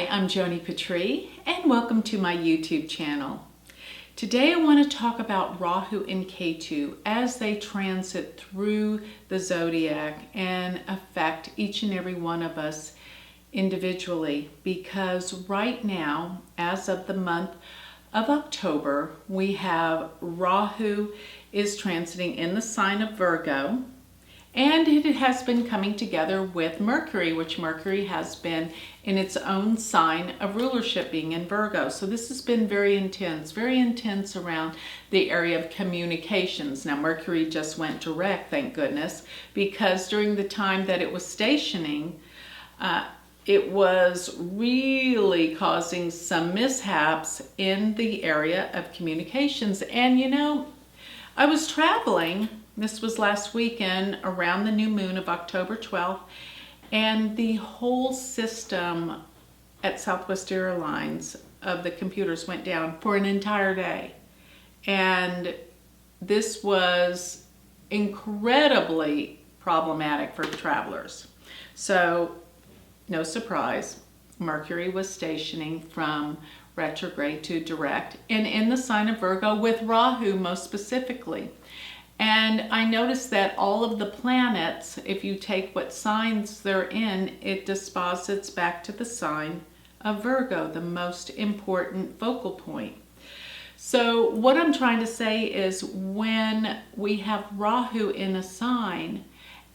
Hi, I'm Joni Patry and welcome to my YouTube channel. Today I want to talk about Rahu and Ketu as they transit through the zodiac and affect each and every one of us individually, because right now, as of the month of October, we have Rahu is transiting in the sign of Virgo. And it has been coming together with Mercury, which Mercury has been in its own sign of rulership, being in Virgo. So this has been very intense around the area of communications. Now Mercury just went direct, thank goodness, because during the time that it was stationing, it was really causing some mishaps in the area of communications. And you know, I was traveling. This was last weekend around the new moon of October 12th, and the whole system at Southwest Airlines of the computers went down for an entire day. And this was incredibly problematic for travelers. So, no surprise, Mercury was stationing from retrograde to direct, and in the sign of Virgo with Rahu most specifically. And I noticed that all of the planets, if you take what signs they're in, it disposits back to the sign of Virgo, the most important focal point. So what I'm trying to say is, when we have Rahu in a sign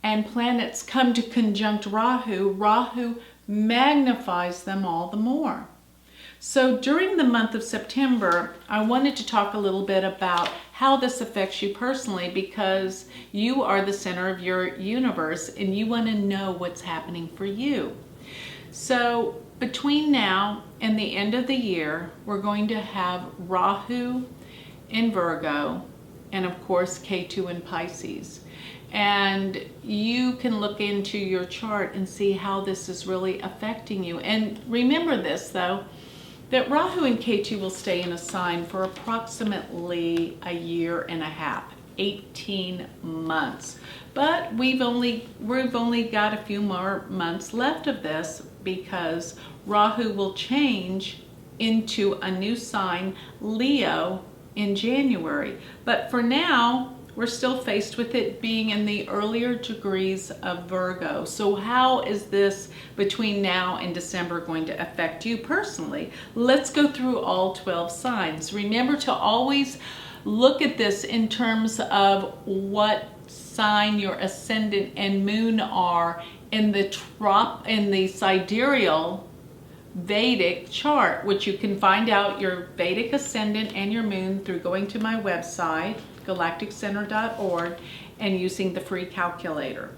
and planets come to conjunct Rahu, Rahu magnifies them all the more. So during the month of September, I wanted to talk a little bit about how this affects you personally, because you are the center of your universe and you want to know what's happening for you. So between now and the end of the year, we're going to have Rahu in Virgo and of course Ketu in Pisces. And you can look into your chart and see how this is really affecting you. And remember this though, that Rahu and Ketu will stay in a sign for approximately a year and a half, 18 months. But we've only got a few more months left of this, because Rahu will change into a new sign, Leo, in January. But for now, we're still faced with it being in the earlier degrees of Virgo. So how is this between now and December going to affect you personally? Let's go through all 12 signs. Remember to always look at this in terms of what sign your ascendant and moon are in the sidereal Vedic chart, which you can find out your Vedic ascendant and your moon through going to my website, galacticcenter.org, and using the free calculator.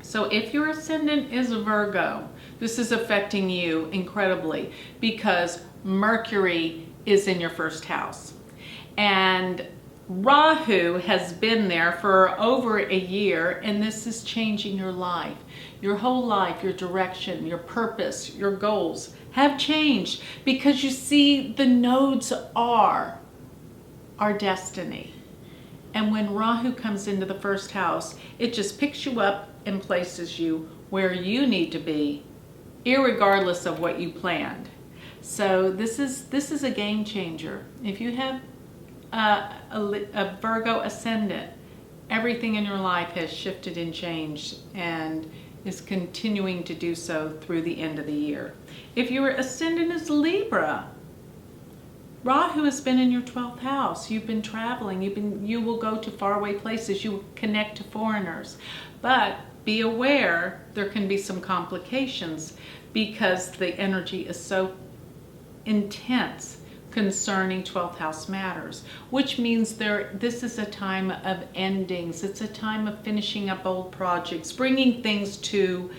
So if your ascendant is Virgo, this is affecting you incredibly, because Mercury is in your first house. And Rahu has been there for over a year, and this is changing your life. Your whole life, your direction, your purpose, your goals have changed, because you see, the nodes are our destiny. And when Rahu comes into the first house, it just picks you up and places you where you need to be, irregardless of what you planned. So this is a game changer. If you have a Virgo ascendant, everything in your life has shifted and changed, and is continuing to do so through the end of the year. If your ascendant is Libra, Rahu has been in your 12th house. You've been traveling. You will go to faraway places. You will connect to foreigners. But be aware, there can be some complications, because the energy is so intense concerning 12th house matters, which means this is a time of endings. It's a time of finishing up old projects, bringing things to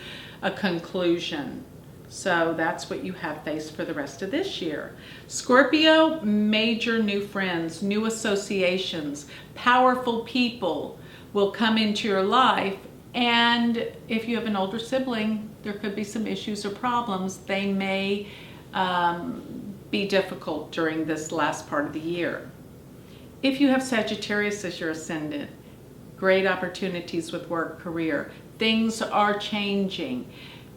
a conclusion. So that's what you have faced for the rest of this year. Scorpio, major new friends, new associations, powerful people will come into your life. And if you have an older sibling, there could be some issues or problems. They may be difficult during this last part of the year. If you have Sagittarius as your ascendant, great opportunities with work, career. Things are changing.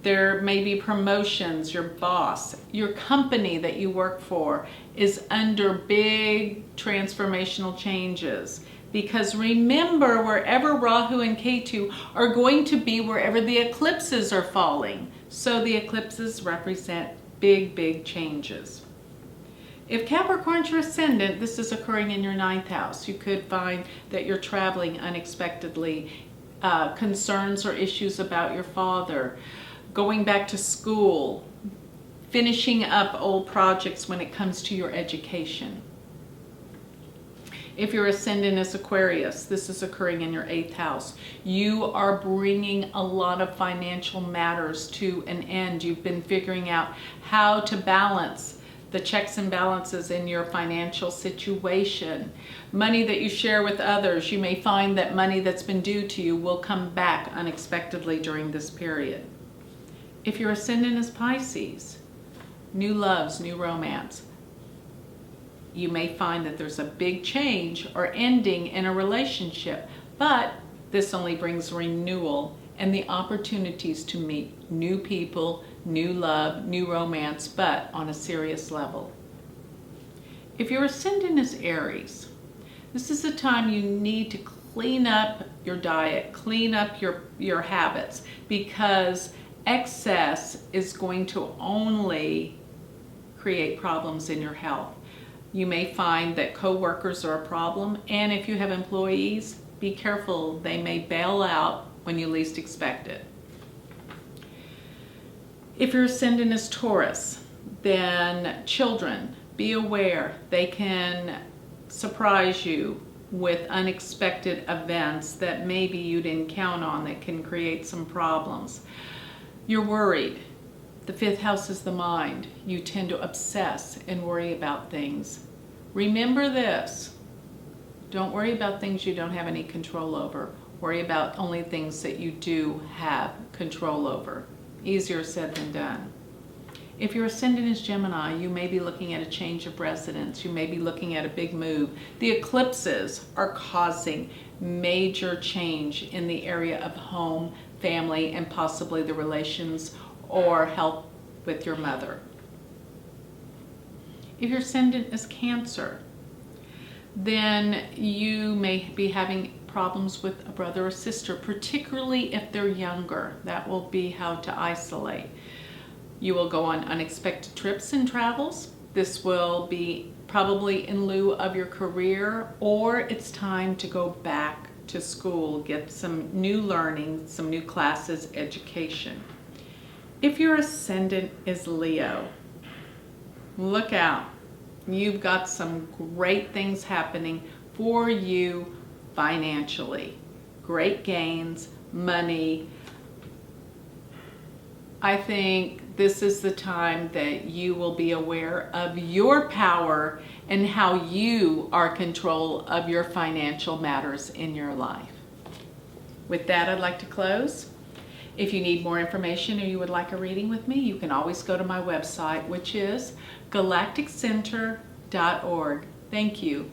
There may be promotions, your boss, your company that you work for is under big transformational changes. Because remember, wherever Rahu and Ketu are going to be wherever the eclipses are falling. So the eclipses represent big, big changes. If Capricorn's your ascendant, this is occurring in your 9th house. You could find that you're traveling unexpectedly, concerns or issues about your father, going back to school, finishing up old projects when it comes to your education. If your ascendant is Aquarius, this is occurring in your 8th house. You are bringing a lot of financial matters to an end. You've been figuring out how to balance the checks and balances in your financial situation. Money that you share with others, you may find that money that's been due to you will come back unexpectedly during this period. If your ascendant is Pisces, new loves, new romance, you may find that there's a big change or ending in a relationship, but this only brings renewal and the opportunities to meet new people, new love, new romance, but on a serious level. If your ascendant is Aries, this is a time you need to clean up your diet, clean up your habits, because excess is going to only create problems in your health. You may find that co-workers are a problem, and if you have employees, be careful, they may bail out when you least expect it. If your ascendant is Taurus, then children, be aware, they can surprise you with unexpected events that maybe you didn't count on that can create some problems. You're worried. The 5th house is the mind. You tend to obsess and worry about things. Remember this. Don't worry about things you don't have any control over. Worry about only things that you do have control over. Easier said than done. If your ascendant is Gemini, you may be looking at a change of residence. You may be looking at a big move. The eclipses are causing major change in the area of home, family, and possibly the relations or health with your mother. If your ascendant is Cancer, then you may be having problems with a brother or sister, particularly if they're younger. That will be how to isolate. You will go on unexpected trips and travels. This will be probably in lieu of your career, or it's time to go back to school, get some new learning, some new classes, education. If your ascendant is Leo, look out. You've got some great things happening for you financially. Great gains, money. I think this is the time that you will be aware of your power and how you are in control of your financial matters in your life. With that, I'd like to close. If you need more information or you would like a reading with me, you can always go to my website, which is galacticcenter.org. Thank you.